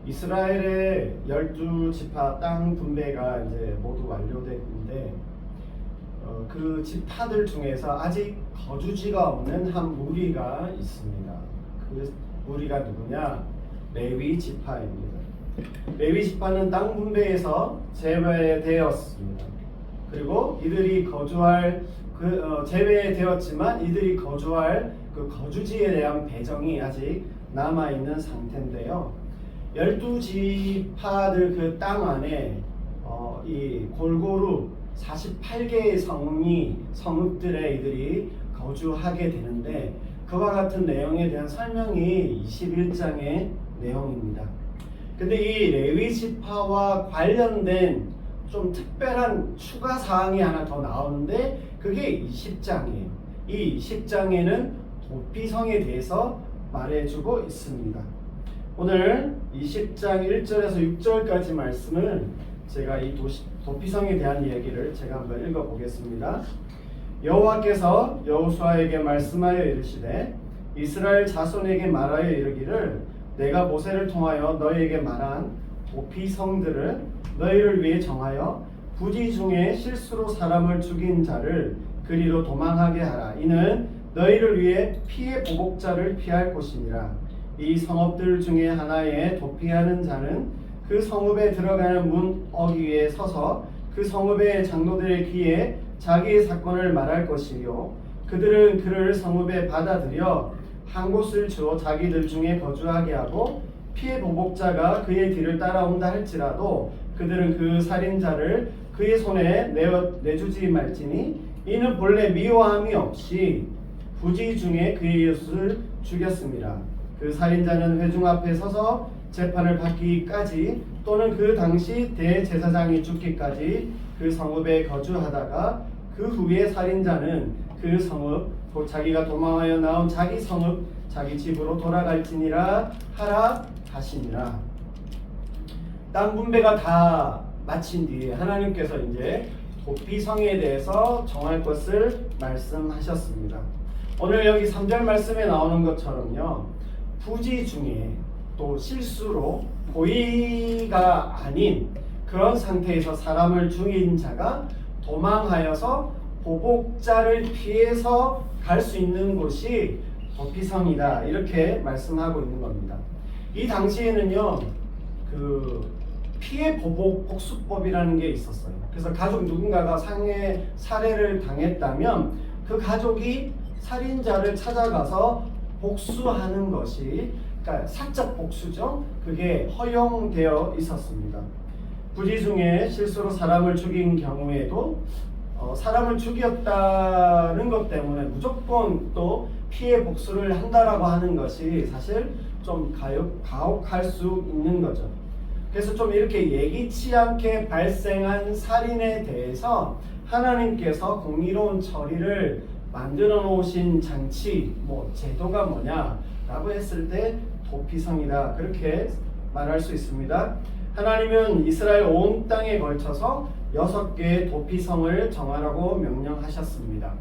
이스라엘의 12지파 땅 분배가 이제 모두 완료됐는데 그 지파들 중에서 아직 거주지가 없는 한 무리가 있습니다. 그 무리가 누구냐? 레위 지파입니다. 레위 지파는 땅 분배에서 제외되었습니다. 그리고 이들이 거주할 제외되었지만 이들이 거주할 그 거주지에 대한 배정이 아직 남아 있는 상태인데요. 12지파들 그 땅 안에 이 골고루 48개의 성읍들에 이들이 거주하게 되는데 그와 같은 내용에 대한 설명이 21장의 내용입니다. 근데 이 레위 지파와 관련된 좀 특별한 추가 사항이 하나 더 나오는데 그게 20장이에요. 이 20장에는 도피성에 대해서 말해주고 있습니다. 오늘 20장 1절에서 6절까지 말씀을 제가 이 도피성에 대한 이야기를 제가 한번 읽어보겠습니다. 여호와께서 여호수아에게 말씀하여 이르시되 이스라엘 자손에게 말하여 이르기를 내가 모세를 통하여 너희에게 말한 도피성들을 너희를 위해 정하여 부지 중에 실수로 사람을 죽인 자를 그리로 도망하게 하라. 이는 너희를 위해 피해 보복자를 피할 곳이니라. 이 성읍들 중에 하나에 도피하는 자는 그 성읍에 들어가는 문 어귀에 서서 그 성읍의 장로들의 귀에 자기의 사건을 말할 것이요 그들은 그를 성읍에 받아들여 한 곳을 주어 자기들 중에 거주하게 하고 피해 보복자가 그의 뒤를 따라온다 할지라도 그들은 그 살인자를 그의 손에 내주지 말지니 이는 본래 미워함이 없이 부지 중에 그의 이웃을 죽였습니다. 그 살인자는 회중 앞에 서서 재판을 받기까지 또는 그 당시 대제사장이 죽기까지 그 성읍에 거주하다가 그 후에 살인자는 그 성읍 곧 자기가 도망하여 나온 자기 성읍 자기 집으로 돌아갈지니라 하라 하시니라. 땅 분배가 다 마친 뒤에 하나님께서 이제 도피성에 대해서 정할 것을 말씀하셨습니다. 오늘 여기 3절 말씀에 나오는 것처럼요, 부지 중에 또 실수로 고의가 아닌 그런 상태에서 사람을 죽인 자가 도망하여서 보복자를 피해서 갈 수 있는 곳이 도피성이다, 이렇게 말씀하고 있는 겁니다. 이 당시에는요, 그 피해 보복 복수법이라는 게 있었어요. 그래서 가족 누군가가 살해를 당했다면 그 가족이 살인자를 찾아가서 복수하는 것이, 그러니까 사적 복수죠. 그게 허용되어 있었습니다. 부지 중에 실수로 사람을 죽인 경우에도 사람을 죽였다는 것 때문에 무조건 또 피해 복수를 한다라고 하는 것이 사실 좀 가혹할 수 있는 거죠. 그래서 좀 이렇게 예기치 않게 발생한 살인에 대해서 하나님께서 공의로운 처리를 만들어 놓으신 장치, 제도가 뭐냐라고 했을 때 도피성이다, 그렇게 말할 수 있습니다. 하나님은 이스라엘 온 땅에 걸쳐서 6개의 도피성을 정하라고 명령하셨습니다.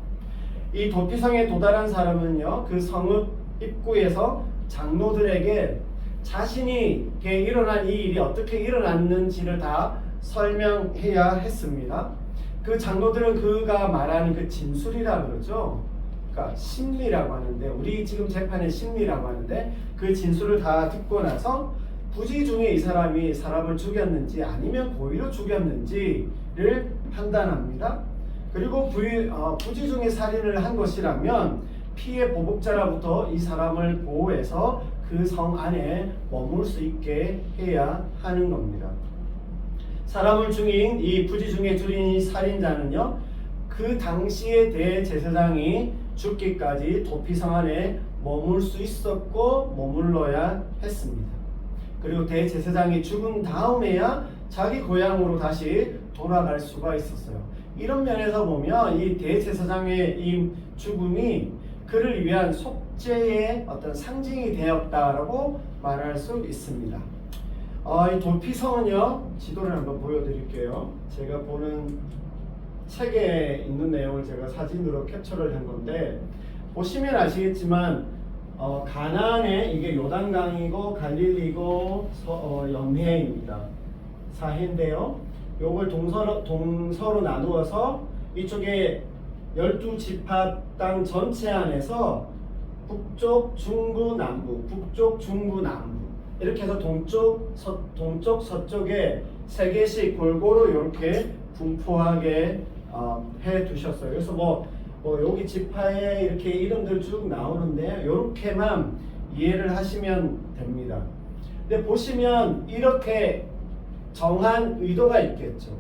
이 도피성에 도달한 사람은요, 그 성읍 입구에서 장로들에게 자신이 일어난 이 일이 어떻게 일어났는지를 다 설명해야 했습니다. 그 장로들은 그가 말하는 그 진술이라고 그러죠. 그러니까 심리라고 하는데, 우리 지금 재판의 심리라고 하는데, 그 진술을 다 듣고 나서 부지 중에 이 사람이 사람을 죽였는지 아니면 고의로 죽였는지를 판단합니다. 그리고 부지 중에 살인을 한 것이라면 피해 보복자로부터 이 사람을 보호해서 그 성 안에 머물 수 있게 해야 하는 겁니다. 사람을 죽인 이 부지 중에 죽인 이 살인자는요, 그 당시에 대제사장이 죽기까지 도피성 안에 머물 수 있었고 머물러야 했습니다. 그리고 대제사장이 죽은 다음에야 자기 고향으로 다시 돌아갈 수가 있었어요. 이런 면에서 보면 이 대제사장의 이 죽음이 그를 위한 속죄의 어떤 상징이 되었다라고 말할 수 있습니다. 이 도피성은요, 지도를 한번 보여드릴게요. 제가 보는 책에 있는 내용을 제가 사진으로 캡처를 한 건데, 보시면 아시겠지만 가나안에 이게 요단강이고 갈릴리고 연해입니다. 사해인데요. 요걸 동서로 나누어서 이쪽에 12지파 땅 전체 안에서 북쪽, 중부, 남부, 북쪽, 중부, 남부 이렇게 해서 동쪽, 서쪽에 3개씩 골고루 이렇게 분포하게 해 두셨어요. 그래서 뭐 여기 지파에 이렇게 이름들 쭉 나오는데 이렇게만 이해를 하시면 됩니다. 근데 보시면 이렇게 정한 의도가 있겠죠.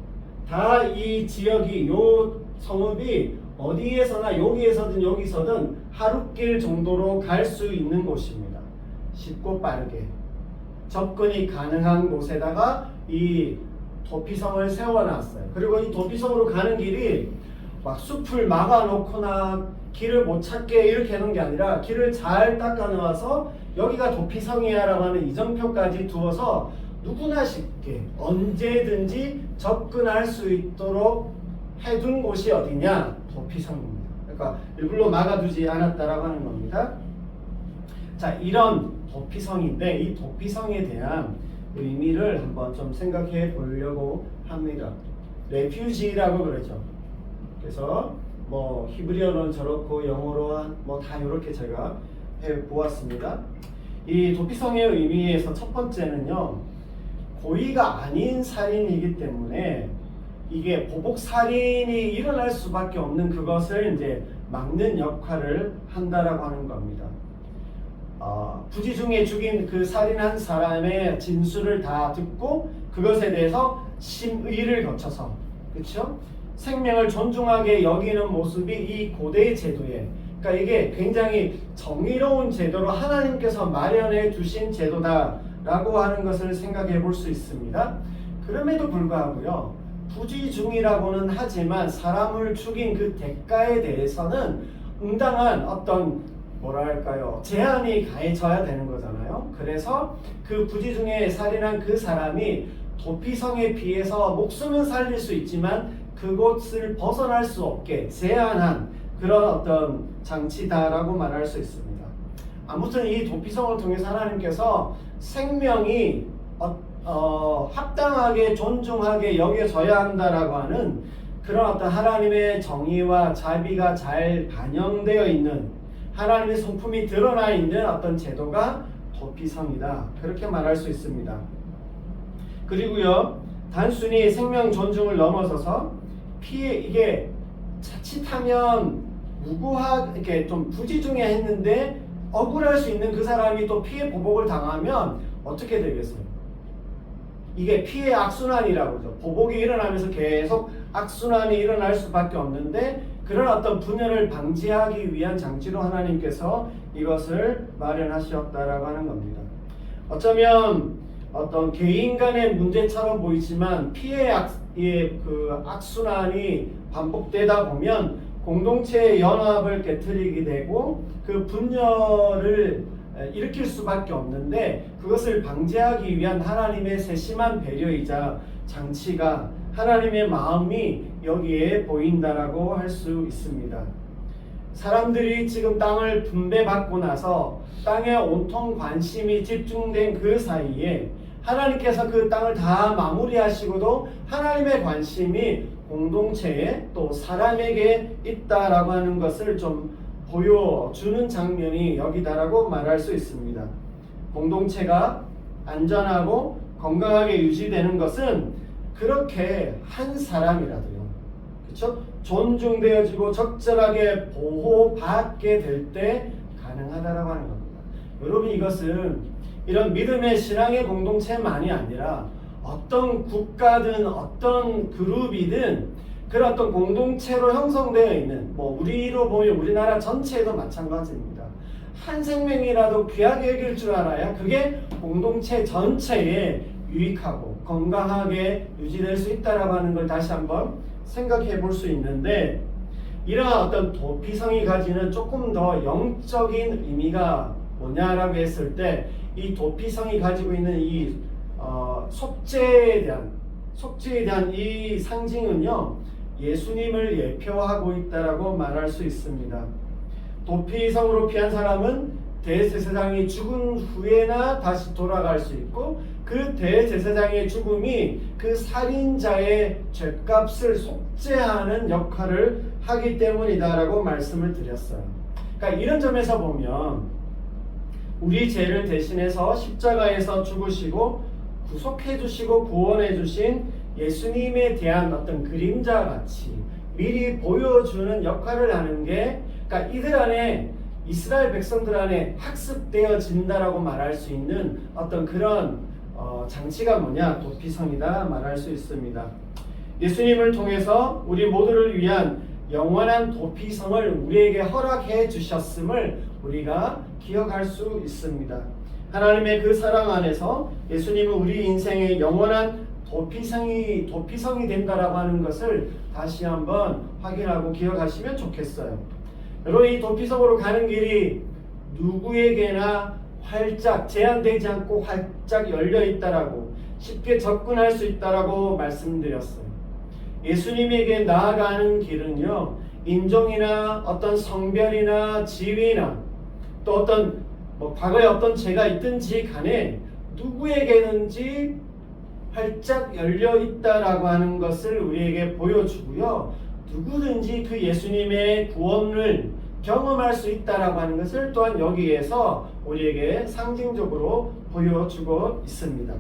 다 이 지역이 요 성읍이 어디에서나 여기에서든 여기서든 하룻길 정도로 갈 수 있는 곳입니다. 쉽고 빠르게 접근이 가능한 곳에다가 이 도피성을 세워놨어요. 그리고 이 도피성으로 가는 길이 막 숲을 막아놓거나 길을 못 찾게 이렇게 하는 게 아니라 길을 잘 닦아놓아서 여기가 도피성이야 라고 하는 이정표까지 두어서 누구나 쉽게 언제든지 접근할 수 있도록 해둔 곳이 어디냐? 도피성입니다. 그러니까 일부러 막아두지 않았다라고 하는 겁니다. 자, 이런 도피성인데 이 도피성에 대한 의미를 한번 좀 생각해 보려고 합니다. 레퓨지라고 그러죠. 그래서 뭐 히브리어는 저렇고 영어로 뭐 다 이렇게 제가 해 보았습니다. 이 도피성의 의미에서 첫 번째는요, 고의가 아닌 살인이기 때문에 이게 보복 살인이 일어날 수밖에 없는 그것을 이제 막는 역할을 한다라고 하는 겁니다. 부지 중에 죽인 그 살인한 사람의 진술을 다 듣고 그것에 대해서 심의를 거쳐서, 그렇죠? 생명을 존중하게 여기는 모습이 이 고대의 제도에, 그러니까 이게 굉장히 정의로운 제도로 하나님께서 마련해 두신 제도다라고 하는 것을 생각해 볼 수 있습니다. 그럼에도 불구하고요, 부지중이라고는 하지만 사람을 죽인 그 대가에 대해서는 응당한 어떤 뭐랄까요, 제한이 가해져야 되는 거잖아요. 그래서 그 부지중에 살인한 그 사람이 도피성에 비해서 목숨은 살릴 수 있지만 그곳을 벗어날 수 없게 제한한 그런 어떤 장치다라고 말할 수 있습니다. 아무튼 이 도피성을 통해서 하나님께서 생명이 합당하게 존중하게 여겨져야 한다라고 하는 그런 어떤 하나님의 정의와 자비가 잘 반영되어 있는, 하나님의 성품이 드러나 있는 어떤 제도가 도피성이다, 그렇게 말할 수 있습니다. 그리고요, 단순히 생명 존중을 넘어서서 피해, 이게 자칫하면 이렇게 좀 부지중에 했는데 억울할 수 있는 그 사람이 또 피해 보복을 당하면 어떻게 되겠어요? 이게 피해 악순환이라고 하죠. 보복이 일어나면서 계속 악순환이 일어날 수밖에 없는데, 그런 어떤 분열을 방지하기 위한 장치로 하나님께서 이것을 마련하셨다라고 하는 겁니다. 어쩌면 어떤 개인 간의 문제처럼 보이지만 피해 그 악순환이 반복되다 보면 공동체의 연합을 깨트리게 되고 그 분열을 일으킬 수밖에 없는데, 그것을 방지하기 위한 하나님의 세심한 배려이자 장치가, 하나님의 마음이 여기에 보인다라고 할 수 있습니다. 사람들이 지금 땅을 분배받고 나서 땅에 온통 관심이 집중된 그 사이에 하나님께서 그 땅을 다 마무리하시고도 하나님의 관심이 공동체에 또 사람에게 있다라고 하는 것을 좀 보여주는 장면이 여기다라고 말할 수 있습니다. 공동체가 안전하고 건강하게 유지되는 것은 그렇게 한 사람이라도요, 그렇죠? 존중되어지고 적절하게 보호받게 될 때 가능하다라고 하는 겁니다. 여러분, 이것은 이런 믿음의 신앙의 공동체만이 아니라 어떤 국가든 어떤 그룹이든 그런 어떤 공동체로 형성되어 있는, 뭐 우리로 보면 우리나라 전체에도 마찬가지입니다. 한 생명이라도 귀하게 여길 줄 알아야 그게 공동체 전체에 유익하고 건강하게 유지될 수 있다라고 하는 걸 다시 한번 생각해 볼 수 있는데, 이러한 어떤 도피성이 가지는 조금 더 영적인 의미가 뭐냐라고 했을 때, 이 도피성이 가지고 있는 이 속죄에 대한 이 상징은요, 예수님을 예표하고 있다라고 말할 수 있습니다. 도피성으로 피한 사람은 대제사장이 죽은 후에나 다시 돌아갈 수 있고, 그 대제사장의 죽음이 그 살인자의 죄값을 속죄하는 역할을 하기 때문이다라고 말씀을 드렸어요. 그러니까 이런 점에서 보면 우리 죄를 대신해서 십자가에서 죽으시고 구속해 주시고 구원해 주신 예수님에 대한 어떤 그림자 같이 미리 보여주는 역할을 하는 게, 그러니까 이들 안에, 이스라엘 백성들 안에 학습되어진다라고 말할 수 있는 어떤 그런 장치가 뭐냐? 도피성이다 말할 수 있습니다. 예수님을 통해서 우리 모두를 위한 영원한 도피성을 우리에게 허락해 주셨음을 우리가 기억할 수 있습니다. 하나님의 그 사랑 안에서 예수님은 우리 인생의 영원한 도피성이 된다라고 하는 것을 다시 한번 확인하고 기억하시면 좋겠어요. 여러분, 이 도피성으로 가는 길이 누구에게나 활짝, 제한되지 않고 활짝 열려 있다라고, 쉽게 접근할 수 있다라고 말씀드렸어요. 예수님에게 나아가는 길은요, 인종이나 어떤 성별이나 지위나 또 어떤 과거에 어떤 죄가 있든지 간에 누구에게든지 활짝 열려 있다라고 하는 것을 우리에게 보여주고요, 누구든지 그 예수님의 구원을 경험할 수 있다라고 하는 것을 또한 여기에서 우리에게 상징적으로 보여주고 있습니다.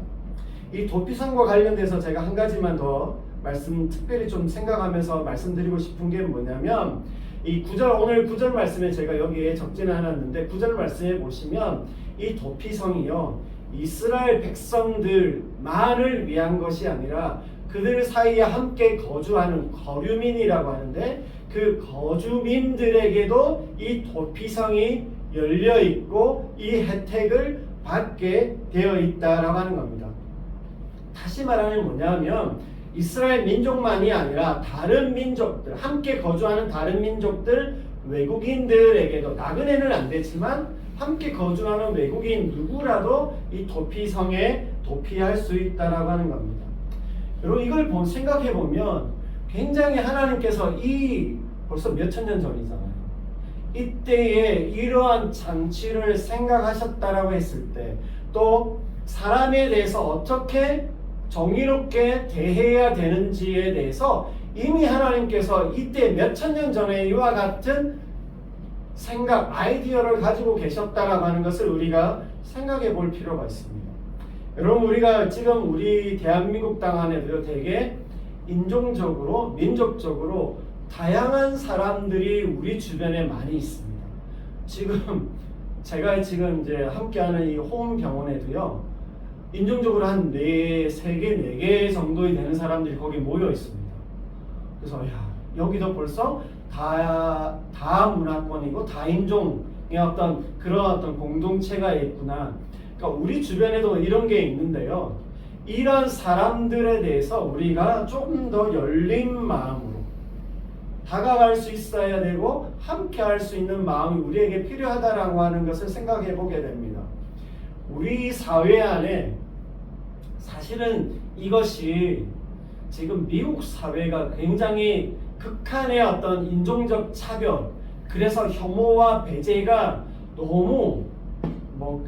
이 도피성과 관련돼서 제가 한 가지만 더 특별히 좀 생각하면서 말씀드리고 싶은 게 뭐냐면, 이 9절, 오늘 9절 말씀에 제가 여기에 적지는 않았는데 9절 말씀에 보시면 이 도피성이요, 이스라엘 백성들만을 위한 것이 아니라 그들 사이에 함께 거주하는 거류민이라고 하는데, 그 거주민들에게도 이 도피성이 열려 있고 이 혜택을 받게 되어 있다라고 하는 겁니다. 다시 말하면 뭐냐면, 이스라엘 민족만이 아니라 다른 민족들, 함께 거주하는 다른 민족들, 외국인들에게도, 나그네는 안 되지만 함께 거주하는 외국인 누구라도 이 도피성에 도피할 수 있다라고 하는 겁니다. 여러분, 이걸 생각해 보면 굉장히 하나님께서 벌써 몇천 년 전이잖아요. 이때에 이러한 장치를 생각하셨다라고 했을 때, 또 사람에 대해서 어떻게 정의롭게 대해야 되는지에 대해서 이미 하나님께서 이때 몇천 년 전에 이와 같은 생각, 아이디어를 가지고 계셨다라고 하는 것을 우리가 생각해 볼 필요가 있습니다. 여러분, 우리가 지금 우리 대한민국 땅 안에도 되게 인종적으로, 민족적으로 다양한 사람들이 우리 주변에 많이 있습니다. 제가 지금 이제 함께하는 이 호음병원에도요, 인종적으로 한 3개, 4개 정도이 되는 사람들이 거기 모여 있습니다. 그래서 여기도 벌써 다 문화권이고 다인종의 그런 어떤 공동체가 있구나. 그러니까 우리 주변에도 이런 게 있는데요, 이런 사람들에 대해서 우리가 조금 더 열린 마음으로 다가갈 수 있어야 되고 함께 할 수 있는 마음이 우리에게 필요하다라고 하는 것을 생각해 보게 됩니다. 우리 사회 안에 사실은 이것이 지금 미국 사회가 굉장히 극한의 어떤 인종적 차별, 그래서 혐오와 배제가 너무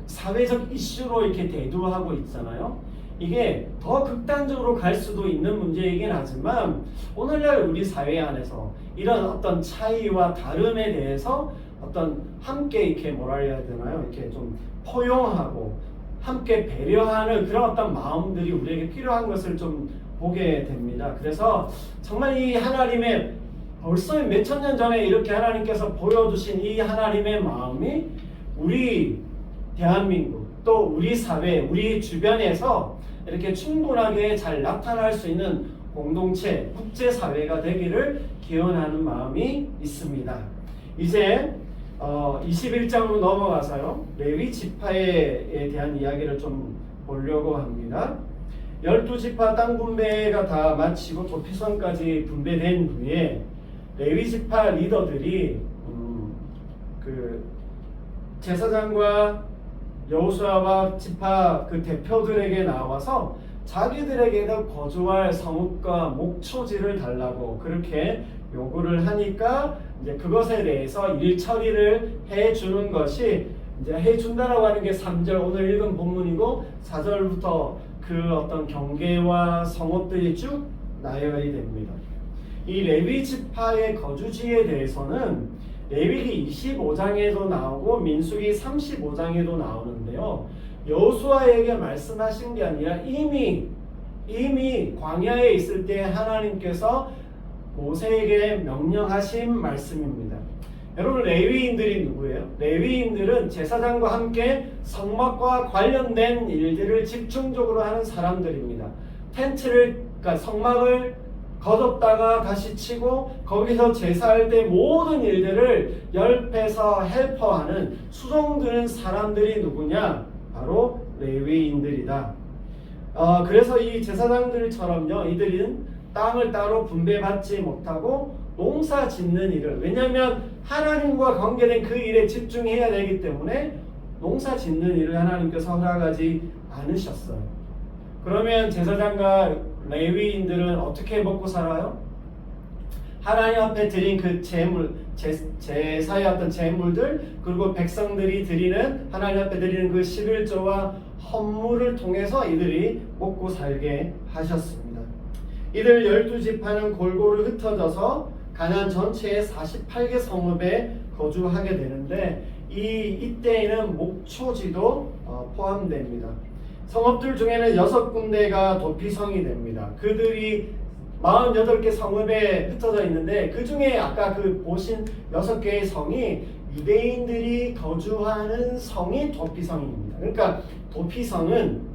사회적 이슈로 이렇게 대두하고 있잖아요. 이게 더 극단적으로 갈 수도 있는 문제이긴 하지만, 오늘날 우리 사회 안에서 이런 어떤 차이와 다름에 대해서 어떤 함께 이렇게 뭐라 해야 되나요? 이렇게 좀 포용하고 함께 배려하는 그런 어떤 마음들이 우리에게 필요한 것을 좀 보게 됩니다. 그래서 정말 이 하나님의, 벌써 몇천 년 전에 이렇게 하나님께서 보여주신 이 하나님의 마음이 우리 대한민국, 또 우리 사회, 우리 주변에서 이렇게 충분하게 잘 나타날 수 있는 공동체, 국제사회가 되기를 기원하는 마음이 있습니다. 이제 21장으로 넘어가서요, 레위 지파에 대한 이야기를 좀 보려고 합니다. 12지파 땅 분배가 다 마치고 도피성까지 분배된 후에 레위 지파 리더들이 그 제사장과 여호수아와 지파 그 대표들에게 나와서 자기들에게도 거주할 성읍과 목초지를 달라고 그렇게 요구를 하니까, 이제 그것에 대해서 일 처리를 해주는 것이 이제 해준다라고 하는 게 3절 오늘 읽은 본문이고 4절부터 그 어떤 경계와 성읍들이 쭉 나열이 됩니다. 이 레위 지파의 거주지에 대해서는 레위기 25장에도 나오고 민수기 35장에도 나오는데요. 여호수아에게 말씀하신 게 아니라 이미 광야에 있을 때 하나님께서 모세에게 명령하신 말씀입니다. 여러분, 레위인들이 누구예요? 레위인들은 제사장과 함께 성막과 관련된 일들을 집중적으로 하는 사람들입니다. 그러니까 성막을 거뒀다가 다시 치고 거기서 제사할 때 모든 일들을 옆에서 헬퍼하는 수종드는 사람들이 누구냐? 바로 레위인들이다. 그래서 이 제사장들처럼요, 이들은 땅을 따로 분배받지 못하고 농사 짓는 일을, 왜냐하면 하나님과 관계된 그 일에 집중해야 되기 때문에 농사 짓는 일을 하나님께서 허락하지 않으셨어요. 그러면 제사장과 레위인들은 어떻게 먹고 살아요? 하나님 앞에 드린 그 제사의 어떤 제물들, 그리고 백성들이 드리는, 하나님 앞에 드리는 그 11조와 헌물을 통해서 이들이 먹고 살게 하셨습니다. 이들 12지파는 골고루 흩어져서 가나안 전체의 48개 성읍에 거주하게 되는데 이때에는 목초지도 포함됩니다. 성읍들 중에는 6군데가 도피성이 됩니다. 그들이 48개 성읍에 흩어져 있는데 그 중에 아까 그 보신 6개의 성이 유대인들이 거주하는 성이 도피성입니다. 그러니까 도피성은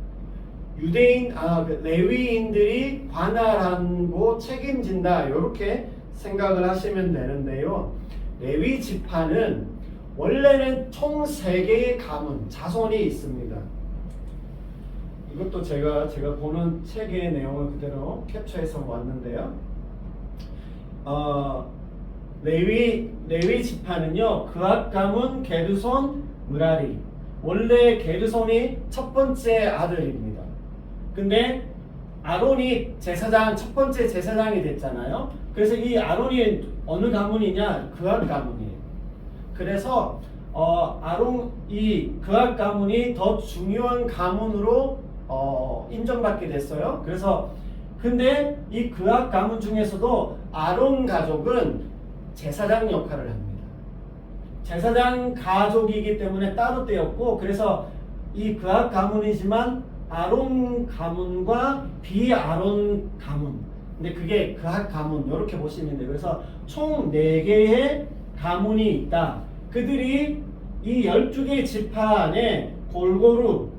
레위인들이 관할하고 책임진다, 이렇게 생각을 하시면 되는데요. 레위 지파는 원래는 총 3개의 가문, 자손이 있습니다. 이것도 제가 보는 책의 내용을 그대로 캡처해서 왔는데요. 레위 지파는요, 그앗 가문, 게르손, 므라리. 원래 게르손이 첫 번째 아들입니다. 근데 아론이 첫 번째 제사장이 됐잖아요. 그래서 이 아론이 어느 가문이냐? 그앗 가문이에요. 그래서 이 그앗 가문이 더 중요한 가문으로 인정받게 됐어요. 그래서 근데 이 그앗 가문 중에서도 아론 가족은 제사장 역할을 합니다. 제사장 가족이기 때문에 따로 떼었고, 그래서 이 그앗 가문이지만 아론 가문과 비아론 가문, 근데 그게 그앗 가문, 이렇게 보시면 돼요. 그래서 총 4개의 가문이 있다. 그들이 이 12개 지파 안에 골고루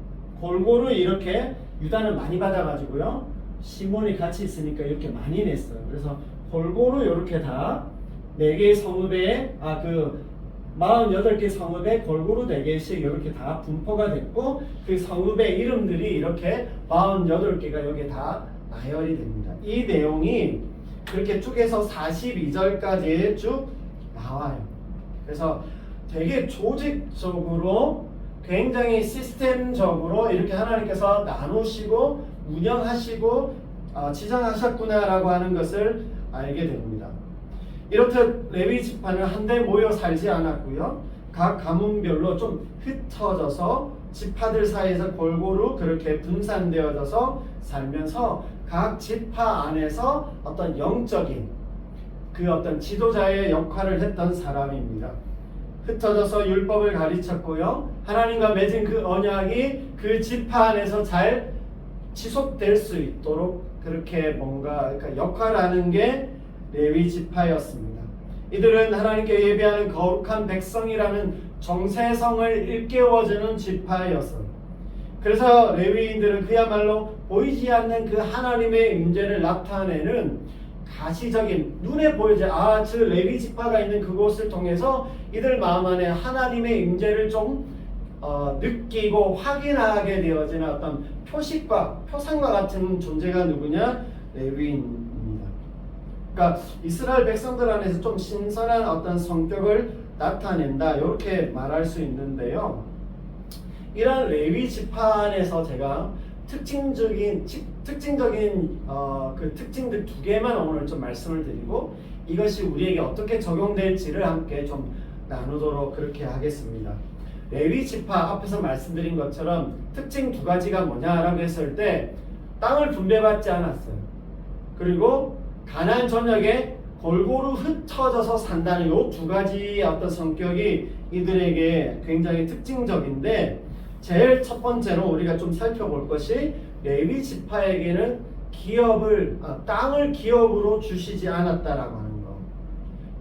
이렇게, 유다는 많이 받아가지고요, 시몬이 같이 있으니까 이렇게 많이 냈어요. 그래서 골고루 이렇게 다 4개의 성읍에 48개 성읍에 골고루 4개씩 이렇게 다 분포가 됐고, 그 성읍의 이름들이 이렇게 48개가 여기에 다 나열이 됩니다. 이 내용이 그렇게 쭉 해서 42절까지 쭉 나와요. 그래서 되게 조직적으로, 굉장히 시스템적으로 이렇게 하나님께서 나누시고 운영하시고 지정하셨구나라고 하는 것을 알게 됩니다. 이렇듯 레위 지파는 한데 모여 살지 않았고요. 각 가문별로 좀 흩어져서 지파들 사이에서 골고루 그렇게 분산되어져서 살면서 각 지파 안에서 어떤 영적인 그 어떤 지도자의 역할을 했던 사람입니다. 흩어져서 율법을 가르쳤고요. 하나님과 맺은 그 언약이 그 지파 안에서 잘 지속될 수 있도록 그렇게 그러니까 역할하는 게 레위 지파였습니다. 이들은 하나님께 예배하는 거룩한 백성이라는 정체성을 일깨워주는 지파였어요. 그래서 레위인들은 그야말로 보이지 않는 그 하나님의 임재를 나타내는 가시적인, 눈에 보이지 저 레위 지파가 있는 그곳을 통해서 이들 마음 안에 하나님의 임재를 좀 느끼고 확인하게 되어지는 어떤 표상과 같은 존재가 누구냐? 레위인입니다. 그러니까 이스라엘 백성들 안에서 좀 신선한 어떤 성격을 나타낸다, 이렇게 말할 수 있는데요. 이런 레위 지파 안에서 제가 특징적인 그 특징들 2개만 오늘 좀 말씀을 드리고, 이것이 우리에게 어떻게 적용될지를 함께 좀 나누도록 그렇게 하겠습니다. 레위 지파 앞에서 말씀드린 것처럼 특징 두 가지가 뭐냐라고 했을 때 땅을 분배받지 않았어요. 그리고 가나안 전역에 골고루 흩어져서 산다는 이 두 가지의 어떤 성격이 이들에게 굉장히 특징적인데, 제일 첫 번째로 우리가 좀 살펴볼 것이 레위 지파에게는 땅을 기업으로 주시지 않았다라고 하는 것.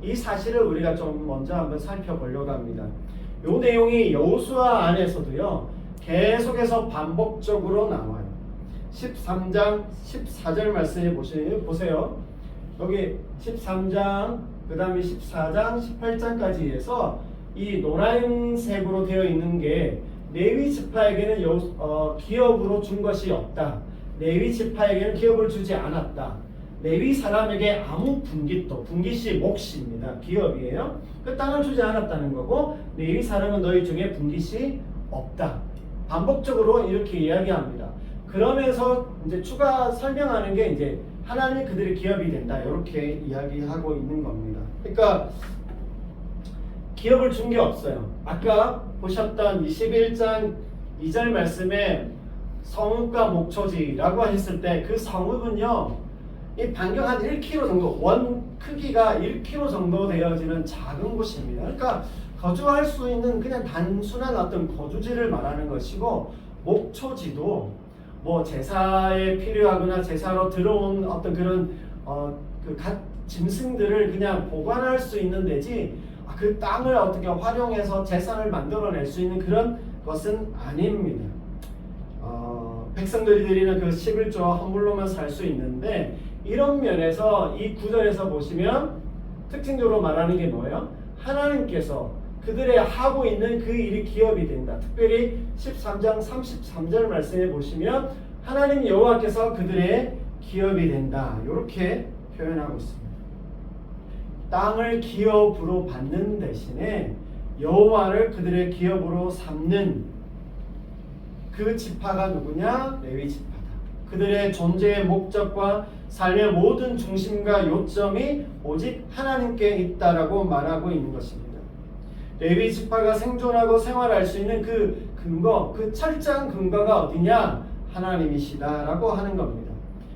이 사실을 우리가 좀 먼저 한번 살펴보려고 합니다. 이 내용이 여호수아 안에서도요 계속해서 반복적으로 나와요. 13장 14절 말씀해 보세요. 여기 13장 그 다음에 14장 18장까지 해서 이 노란색으로 되어 있는 게 레위 지파에게는 기업으로 준 것이 없다. 레위 지파에게는 기업을 주지 않았다. 레위 사람에게 아무 분깃도, 분깃이 몫입니다. 기업이에요. 그 땅을 주지 않았다는 거고, 레위 사람은 너희 중에 분깃이 없다. 반복적으로 이렇게 이야기합니다. 그러면서 이제 추가 설명하는 게 이제 하나님이 그들의 기업이 된다. 이렇게 이야기하고 있는 겁니다. 그러니까 기업을 준 게 없어요. 아까 보셨던 21장 2절 말씀에 성읍과 목초지라고 했을 때 그 성읍은요, 이 반경 한 1km 정도, 원 크기가 1km 정도 되어지는 작은 곳입니다. 그러니까 거주할 수 있는 그냥 단순한 어떤 거주지를 말하는 것이고, 목초지도 뭐 제사에 필요하거나 제사로 들어온 어떤 그런 각 짐승들을 그냥 보관할 수 있는 데지, 그 땅을 어떻게 활용해서 재산을 만들어낼 수 있는 그런 것은 아닙니다. 백성들이 드리는 그 11조와 헌물로만 살 수 있는데, 이런 면에서 이 구절에서 보시면 특징적으로 말하는 게 뭐예요? 하나님께서 그들의 하고 있는 그 일이 기업이 된다. 특별히 13장 33절 말씀해 보시면 하나님 여호와께서 그들의 기업이 된다. 이렇게 표현하고 있습니다. 땅을 기업으로 받는 대신에 여호와를 그들의 기업으로 삼는 그 지파가 누구냐? 레위 지파다. 그들의 존재의 목적과 삶의 모든 중심과 요점이 오직 하나님께 있다라고 말하고 있는 것입니다. 레위 지파가 생존하고 생활할 수 있는 그 근거, 그 철저한 근거가 어디냐? 하나님이시다라고 하는 겁니다.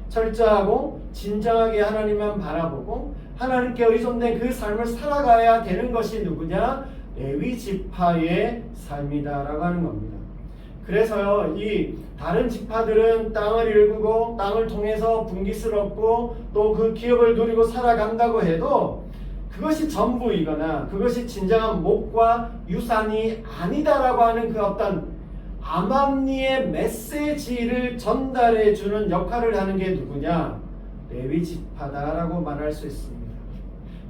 철저하고 진정하게 하나님만 바라보고 하나님께 의존된 그 삶을 살아가야 되는 것이 누구냐? 레위 지파의 삶이다라고 하는 겁니다. 그래서요, 이 다른 지파들은 땅을 일구고 땅을 통해서 분깃을 얻고 또 그 기업을 누리고 살아간다고 해도 그것이 전부이거나 그것이 진정한 목과 유산이 아니다라고 하는 그 어떤 암암리의 메시지를 전달해 주는 역할을 하는 게 누구냐? 레위 지파다라고 말할 수 있습니다.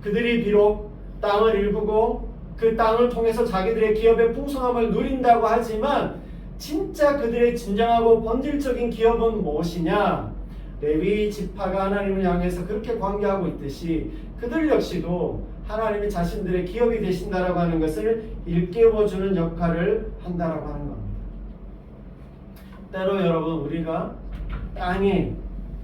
그들이 비록 땅을 일구고 그 땅을 통해서 자기들의 기업의 풍성함을 누린다고 하지만 진짜 그들의 진정하고 본질적인 기업은 무엇이냐? 레위 지파가 하나님을 향해서 그렇게 관계하고 있듯이 그들 역시도 하나님이 자신들의 기업이 되신다라고 하는 것을 일깨워주는 역할을 한다라고 하는 겁니다. 때로 여러분, 우리가 땅에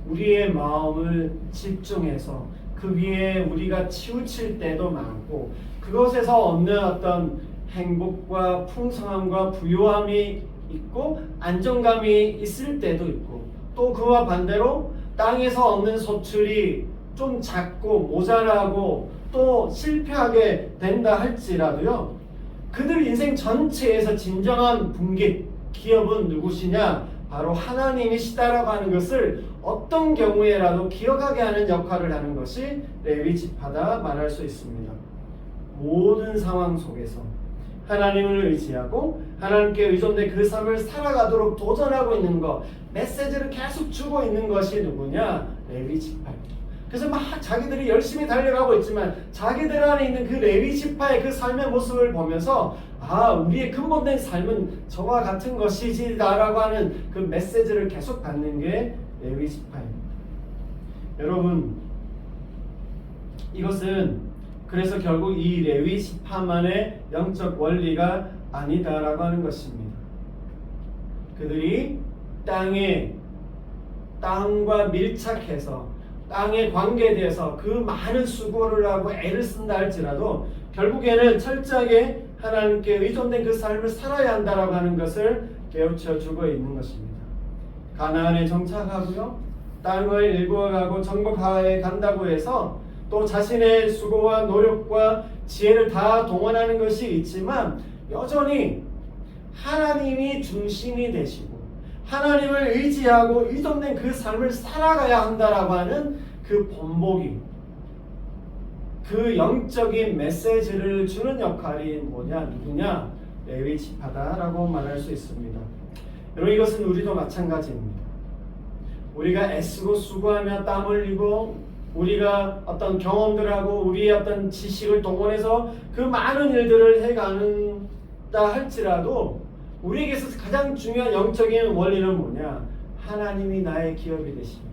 우리의 마음을 집중해서 그 위에 우리가 치우칠 때도 많고, 그것에서 얻는 어떤 행복과 풍성함과 부요함이 있고 안정감이 있을 때도 있고, 또 그와 반대로 땅에서 얻는 소출이 좀 작고 모자라고 또 실패하게 된다 할지라도요, 그들 인생 전체에서 진정한 분깃, 기업은 누구시냐? 바로 하나님이시다라고 하는 것을 어떤 경우에라도 기억하게 하는 역할을 하는 것이 레위 지파다 말할 수 있습니다. 모든 상황 속에서 하나님을 의지하고 하나님께 의존된 그 삶을 살아가도록 도전하고 있는 것, 메시지를 계속 주고 있는 것이 누구냐? 레위 지파입니다. 그래서 막 자기들이 열심히 달려가고 있지만 자기들 안에 있는 그 레위 지파의 그 삶의 모습을 보면서 우리의 근본된 삶은 저와 같은 것이지라고 하는 그 메시지를 계속 받는 게 레위 지파입니다. 여러분, 이것은 그래서 결국 이 레위 지파만의 영적 원리가 아니다라고 하는 것입니다. 그들이 땅과 밀착해서 땅에 관계돼서 그 많은 수고를 하고 애를 쓴다 할지라도 결국에는 철저하게 하나님께 의존된 그 삶을 살아야 한다라고 하는 것을 깨우쳐 주고 있는 것입니다. 가나안에 정착하고요, 땅을 일구어가고 정복하에 간다고 해서 또 자신의 수고와 노력과 지혜를 다 동원하는 것이 있지만 여전히 하나님이 중심이 되시고 하나님을 의지하고 의존된 그 삶을 살아가야 한다라고 하는 그 본보기, 그 영적인 메시지를 주는 역할이 누구냐? 레위 지파다라고 말할 수 있습니다. 여러분, 이것은 우리도 마찬가지입니다. 우리가 애쓰고 수고하며 땀 흘리고 우리가 어떤 경험들하고 우리의 어떤 지식을 동원해서 그 많은 일들을 해가는다 할지라도 우리에게서 가장 중요한 영적인 원리는 뭐냐? 하나님이 나의 기업이 되십니다.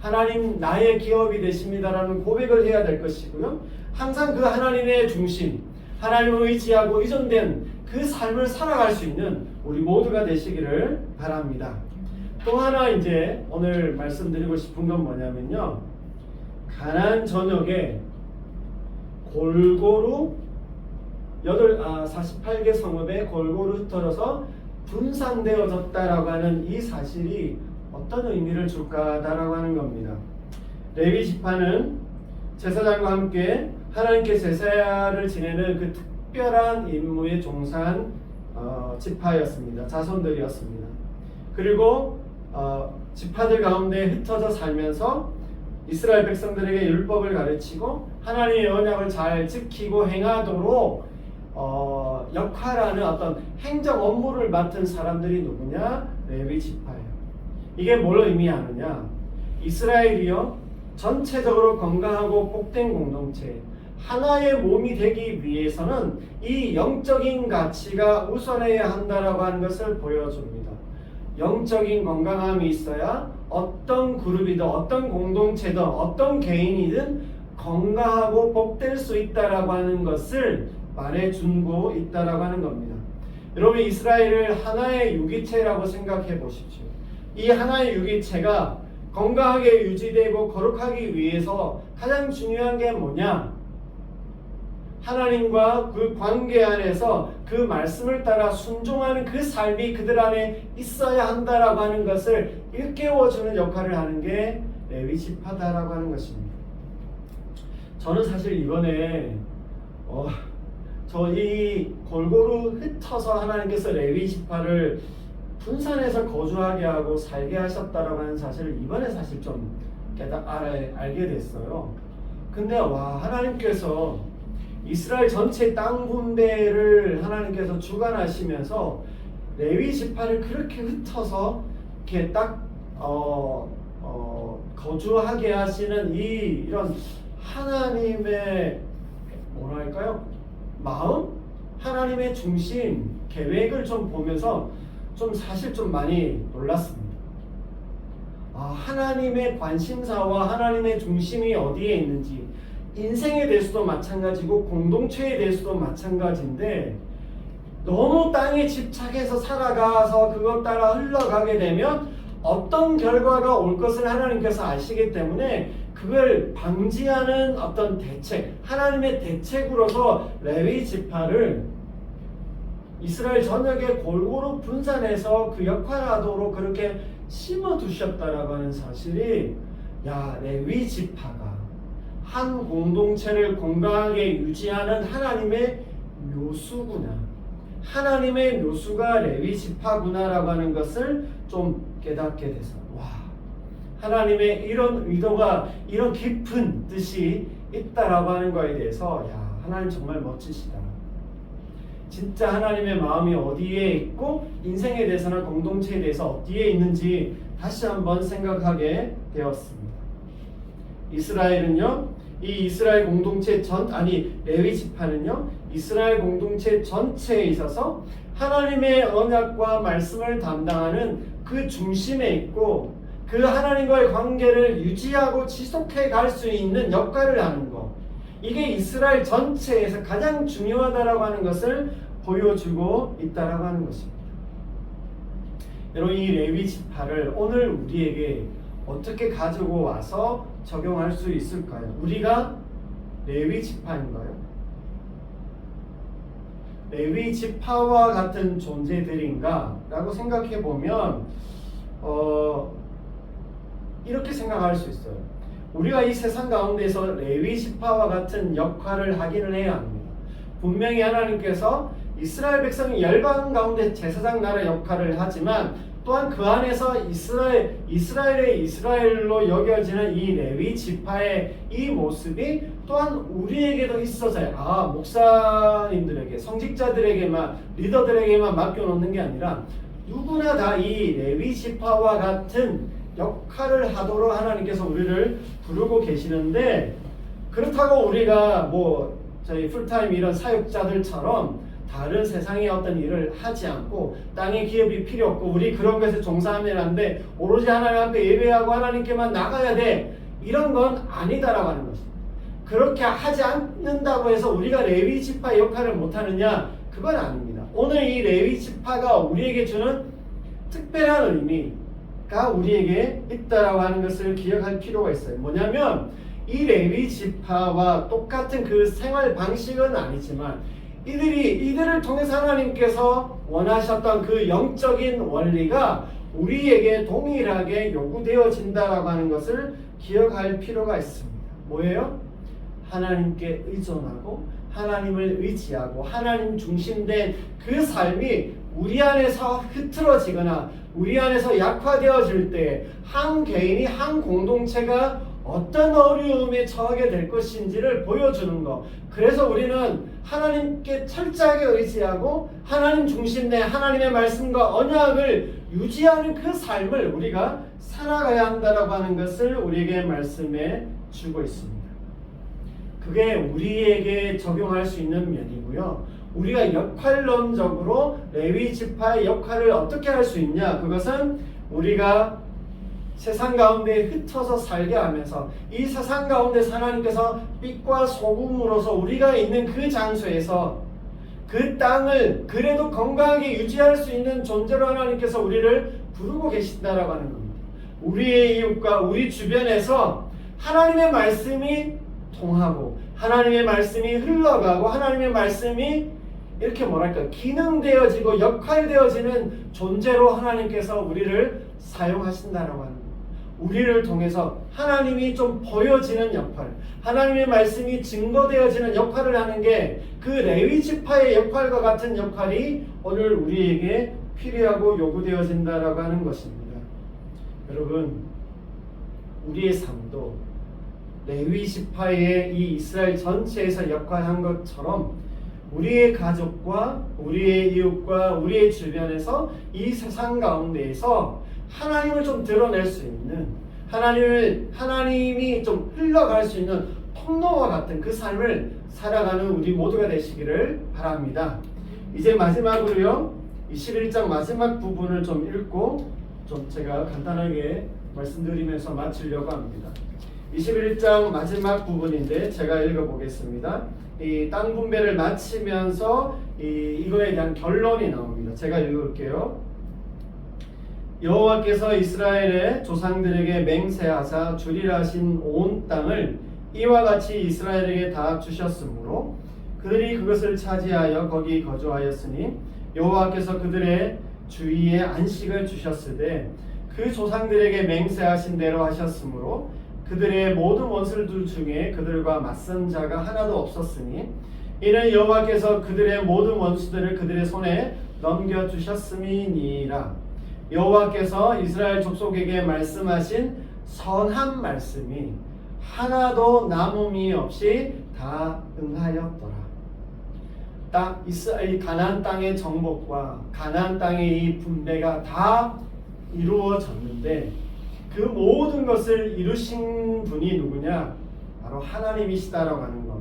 하나님 나의 기업이 되십니다라는 고백을 해야 될 것이고요. 항상 그 하나님의 중심, 하나님을 의지하고 의존된 그 삶을 살아갈 수 있는 우리 모두가 되시기를 바랍니다. 또 하나 이제 오늘 말씀드리고 싶은 건 뭐냐면요, 가나안 전역에 골고루 48개 성읍에 골고루 흩어져서 분산되어졌다라고 하는 이 사실이 어떤 의미를 줄까다라고 하는 겁니다. 레위 지파는 제사장과 함께 하나님께 제사를 지내는 그 특별한 임무에 종사한 지파였습니다. 자손들이었습니다. 그리고 지파들 가운데 흩어져 살면서 이스라엘 백성들에게 율법을 가르치고 하나님의 언약을 잘 지키고 행하도록 역할하는 어떤 행정 업무를 맡은 사람들이 누구냐? 레위 지파예요. 이게 뭘 의미하느냐? 이스라엘이요, 전체적으로 건강하고 복된 공동체, 하나의 몸이 되기 위해서는 이 영적인 가치가 우선해야 한다라고 하는 것을 보여줍니다. 영적인 건강함이 있어야 어떤 그룹이든 어떤 공동체든 어떤 개인이든 건강하고 복될 수 있다라고 하는 것을 말해주고 있다라고 하는 겁니다. 여러분, 이스라엘을 하나의 유기체라고 생각해 보십시오. 이 하나의 유기체가 건강하게 유지되고 거룩하기 위해서 가장 중요한 게 뭐냐? 하나님과 그 관계 안에서 그 말씀을 따라 순종하는 그 삶이 그들 안에 있어야 한다라고 하는 것을 일깨워주는 역할을 하는 게 레위 지파다라고 하는 것입니다. 저는 사실 이번에 이 골고루 흩어서 하나님께서 레위 지파를 분산해서 거주하게 하고 살게 하셨다라고 하는 사실을 이번에 사실 좀 알게 됐어요. 근데 하나님께서 이스라엘 전체 땅 분배를 하나님께서 주관하시면서 레위 지파를 그렇게 흩어서 이렇게 딱 거주하게 하시는 이런 하나님의 뭐랄까요? 마음? 하나님의 중심, 계획을 좀 보면서 좀 사실 좀 많이 놀랐습니다. 하나님의 관심사와 하나님의 중심이 어디에 있는지, 인생에 대해서도 마찬가지고 공동체에 대해서도 마찬가지인데 너무 땅에 집착해서 살아가서 그것 따라 흘러가게 되면 어떤 결과가 올 것을 하나님께서 아시기 때문에 그걸 방지하는 어떤 대책, 하나님의 대책으로서 레위 지파를 이스라엘 전역에 골고루 분산해서 그 역할하도록 그렇게 심어두셨다라고 하는 사실이, 레위 지파가 한 공동체를 건강하게 유지하는 하나님의 묘수구나, 하나님의 묘수가 레위 지파구나라고 하는 것을 좀 깨닫게 돼서 하나님의 이런 의도가, 이런 깊은 뜻이 있다라고 하는 거에 대해서 하나님 정말 멋지시다. 진짜 하나님의 마음이 어디에 있고 인생에 대해서나 공동체에 대해서 어디에 있는지 다시 한번 생각하게 되었습니다. 이스라엘은요, 이 이스라엘 공동체 레위 지파는요, 이스라엘 공동체 전체에 있어서 하나님의 언약과 말씀을 담당하는 그 중심에 있고 그 하나님과의 관계를 유지하고 지속해 갈 수 있는 역할을 하는 것, 이게 이스라엘 전체에서 가장 중요하다라고 하는 것을 보여주고 있다라고 하는 것입니다. 여러분, 이 레위 지파를 오늘 우리에게 어떻게 가지고 와서 적용할 수 있을까요? 우리가 레위 지파인가요? 레위 지파와 같은 존재들인가라고 생각해 보면 이렇게 생각할 수 있어요. 우리가 이 세상 가운데서 레위 지파와 같은 역할을 하기는 해야 합니다. 분명히 하나님께서 이스라엘 백성이 열방 가운데 제사장 나라 역할을 하지만 또한 그 안에서 이스라엘의 이스라엘로 여겨지는 이 레위 지파의 이 모습이 또한 우리에게도 있어서요. 목사님들에게, 성직자들에게만, 리더들에게만 맡겨놓는 게 아니라 누구나 다 이 레위 지파와 같은 역할을 하도록 하나님께서 우리를 부르고 계시는데, 그렇다고 우리가 저희 풀타임 이런 사역자들처럼 다른 세상의 어떤 일을 하지 않고 땅의 기업이 필요 없고 우리 그런 것에 종사하면 안 돼, 오로지 하나님 앞에 예배하고 하나님께만 나가야 돼, 이런 건 아니다라고 하는 것입니다. 그렇게 하지 않는다고 해서 우리가 레위 지파 역할을 못하느냐? 그건 아닙니다. 오늘 이 레위 지파가 우리에게 주는 특별한 의미가 우리에게 있다라고 하는 것을 기억할 필요가 있어요. 뭐냐면 이 레위 지파와 똑같은 그 생활 방식은 아니지만 이들을 통해서 하나님께서 원하셨던 그 영적인 원리가 우리에게 동일하게 요구되어진다라고 하는 것을 기억할 필요가 있습니다. 뭐예요? 하나님께 의존하고 하나님을 의지하고 하나님 중심된 그 삶이 우리 안에서 흐트러지거나 우리 안에서 약화되어질 때 한 개인이, 한 공동체가 어떤 어려움에 처하게 될 것인지를 보여주는 것. 그래서 우리는 하나님께 철저하게 의지하고 하나님 중심의 하나님의 말씀과 언약을 유지하는 그 삶을 우리가 살아가야 한다라고 하는 것을 우리에게 말씀해 주고 있습니다. 그게 우리에게 적용할 수 있는 면이고요. 우리가 역할론적으로 레위 지파의 역할을 어떻게 할 수 있냐? 그것은 우리가 세상 가운데 흩어져 살게 하면서 이 세상 가운데 하나님께서 빛과 소금으로서 우리가 있는 그 장소에서 그 땅을 그래도 건강하게 유지할 수 있는 존재로 하나님께서 우리를 부르고 계신다라고 하는 겁니다. 우리의 이웃과 우리 주변에서 하나님의 말씀이 통하고 하나님의 말씀이 흘러가고 하나님의 말씀이 이렇게 기능되어지고 역할되어지는 존재로 하나님께서 우리를 사용하신다라고 하는 거예요. 우리를 통해서 하나님이 좀 보여지는 역할, 하나님의 말씀이 증거되어지는 역할을 하는 게 그 레위 지파의 역할과 같은 역할이 오늘 우리에게 필요하고 요구되어진다라고 하는 것입니다. 여러분, 우리의 삶도 레위 지파의 이 이스라엘 전체에서 역할한 것처럼 우리의 가족과 우리의 이웃과 우리의 주변에서 이 세상 가운데에서 하나님을 좀 드러낼 수 있는, 하나님이 좀 흘러갈 수 있는 통로와 같은 그 삶을 살아가는 우리 모두가 되시기를 바랍니다. 이제 마지막으로요, 21장 마지막 부분을 좀 읽고 좀 제가 간단하게 말씀드리면서 마치려고 합니다. 21장 마지막 부분인데 제가 읽어보겠습니다. 이 땅 분배를 마치면서 이거에 대한 결론이 나옵니다. 제가 읽을게요. 여호와께서 이스라엘의 조상들에게 맹세하사 주리라 하신 온 땅을 이와 같이 이스라엘에게 다 주셨으므로 그들이 그것을 차지하여 거기 거주하였으니 여호와께서 그들의 주위에 안식을 주셨으되 그 조상들에게 맹세하신 대로 하셨으므로 그들의 모든 원수들 중에 그들과 맞선 자가 하나도 없었으니 이는 여호와께서 그들의 모든 원수들을 그들의 손에 넘겨주셨음이니라. 여호와께서 이스라엘 족속에게 말씀하신 선한 말씀이 하나도 남음이 없이 다 응하였더라. 이 가나안 땅의 정복과 가나안 땅의 이 분배가 다 이루어졌는데 그 모든 것을 이루신 분이 누구냐? 바로 하나님이시다라고 하는 것.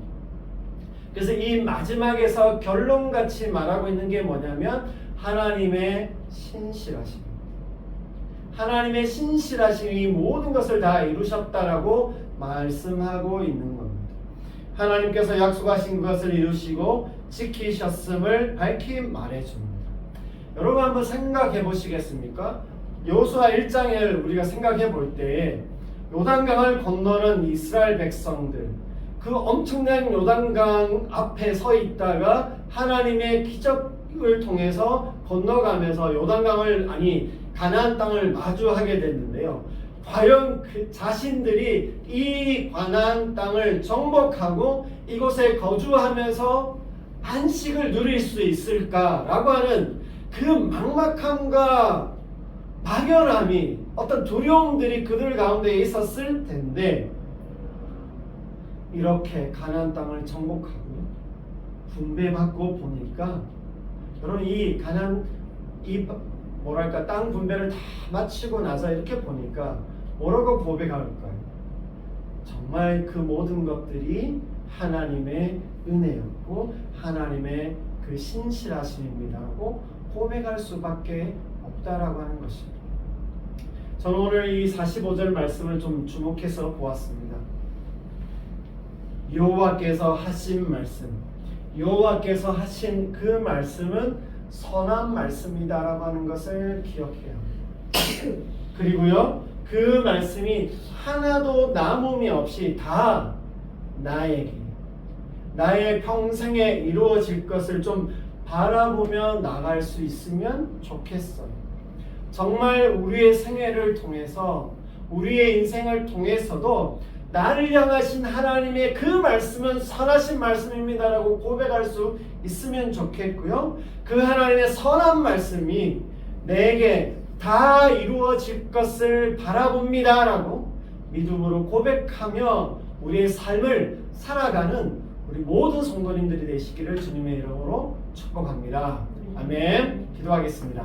그래서 이 마지막에서 결론같이 말하고 있는 게 뭐냐면 하나님의 신실하심. 하나님의 신실하심이 모든 것을 다 이루셨다라고 말씀하고 있는 겁니다. 하나님께서 약속하신 것을 이루시고 지키셨음을 밝히 말해줍니다. 여러분 한번 생각해 보시겠습니까? 여호수아 1장을 우리가 생각해 볼 때 요단강을 건너는 이스라엘 백성들, 그 엄청난 요단강 앞에 서 있다가 하나님의 기적을 통해서 건너가면서 요단강을 가나안 땅을 마주하게 됐는데요. 과연 그 자신들이 이 가나안 땅을 정복하고 이곳에 거주하면서 안식을 누릴 수 있을까라고 하는 그 막막함과 막연함이, 어떤 두려움들이 그들 가운데 있었을 텐데, 이렇게 가나안 땅을 정복하고 분배받고 보니까, 여러분 이 땅 분배를 다 마치고 나서 이렇게 보니까 뭐라고 고백할까요? 정말 그 모든 것들이 하나님의 은혜였고 하나님의 그 신실하심입니다라고 고백할 수밖에 없다라고 하는 것입니다. 저는 오늘 이 45절 말씀을 좀 주목해서 보았습니다. 여호와께서 하신 말씀, 여호와께서 하신 그 말씀은 선한 말씀이다라고 하는 것을 기억해요. 그리고요, 그 말씀이 하나도 남음이 없이 다 나의 평생에 이루어질 것을 좀 바라보며 나갈 수 있으면 좋겠어요. 정말 우리의 생애를 통해서, 우리의 인생을 통해서도 나를 향하신 하나님의 그 말씀은 선하신 말씀입니다라고 고백할 수 있으면 좋겠고요. 그 하나님의 선한 말씀이 내게 다 이루어질 것을 바라봅니다라고 믿음으로 고백하며 우리의 삶을 살아가는 우리 모든 성도님들이 되시기를 주님의 이름으로 축복합니다. 아멘. 기도하겠습니다.